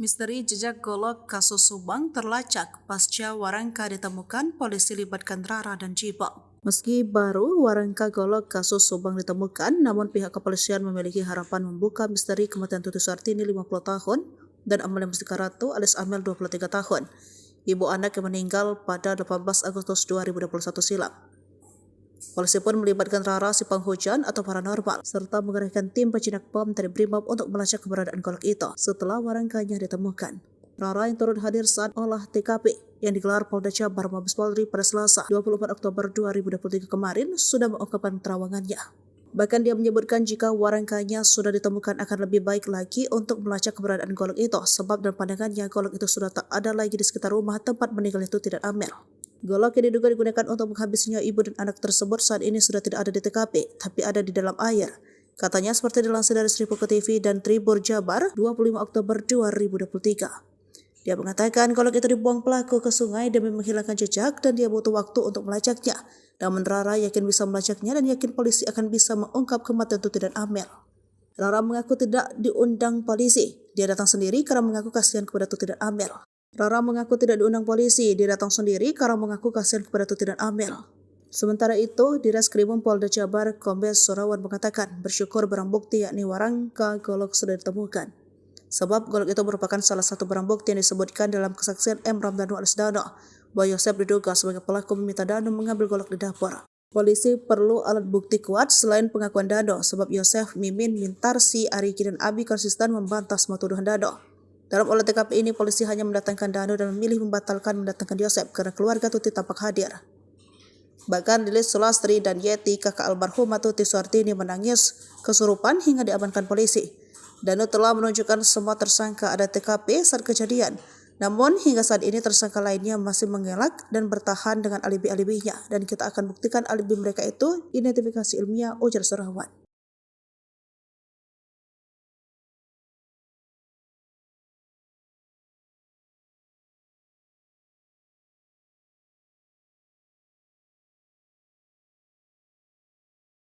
Misteri jejak golok kasus Subang terlacak pasca Warangka ditemukan, polisi libatkan Rara dan Jibo. Meski baru Warangka golok kasus Subang ditemukan, namun pihak kepolisian memiliki harapan membuka misteri kematian Tuti Suartini 50 tahun dan Amalia Mustika Ratu alias Amel 23 tahun, ibu anak yang meninggal pada 18 Agustus 2021 silam. Polisi pun melibatkan Rara si penghujan atau paranormal, serta mengerahkan tim penjinak bom dari Brimob untuk melacak keberadaan golok itu setelah warangkanya ditemukan. Rara yang turut hadir saat olah TKP yang digelar Polda Jabar Mabes Polri pada Selasa 24 Oktober 2023 kemarin sudah mengungkapkan terawangannya. Bahkan dia menyebutkan jika warangkanya sudah ditemukan akan lebih baik lagi untuk melacak keberadaan golok itu, sebab dalam pandangannya golok itu sudah tak ada lagi di sekitar rumah tempat meninggalnya Tuti dan Amel. Golok yang diduga digunakan untuk menghabisinya ibu dan anak tersebut saat ini sudah tidak ada di TKP, tapi ada di dalam air. Katanya seperti dilansir dari Sri Puku TV dan Tribur Jabar 25 Oktober 2023. Dia mengatakan golok itu dibuang pelaku ke sungai demi menghilangkan jejak dan dia butuh waktu untuk melacaknya. Namun Rara yakin bisa melacaknya dan yakin polisi akan bisa mengungkap kematian Tuti dan Amel. Rara mengaku tidak diundang polisi. Dia datang sendiri karena mengaku kasihan kepada Tuti dan Amel. Rara mengaku tidak diundang polisi, dia datang sendiri karena mengaku kasihan kepada Tuti dan Amel. Sementara itu, di Reskrimum Polda Jabar, Kombes Sorawan mengatakan bersyukur barang bukti yakni warangka golok sudah ditemukan. Sebab golok itu merupakan salah satu barang bukti yang disebutkan dalam kesaksian M. Ramdhanu alias Dano, bahwa Yosef diduga sebagai pelaku meminta Dano mengambil golok di dapur. Polisi perlu alat bukti kuat selain pengakuan Dano, sebab Yosef, Mimin, Mintarsi, Ariki, dan Abi konsisten membantah semua tuduhan Dano. Dalam olah TKP ini, polisi hanya mendatangkan Dano dan memilih membatalkan mendatangkan Yosef karena keluarga Tuti tampak hadir. Bahkan Lilis Sulastri dan Yeti, kakak almarhumah Tuti Suartini, menangis kesurupan hingga diamankan polisi. Dano telah menunjukkan semua tersangka ada TKP saat kejadian. Namun hingga saat ini tersangka lainnya masih mengelak dan bertahan dengan alibi-alibinya. Dan kita akan buktikan alibi mereka itu identifikasi ilmiah, ujar Sorawan.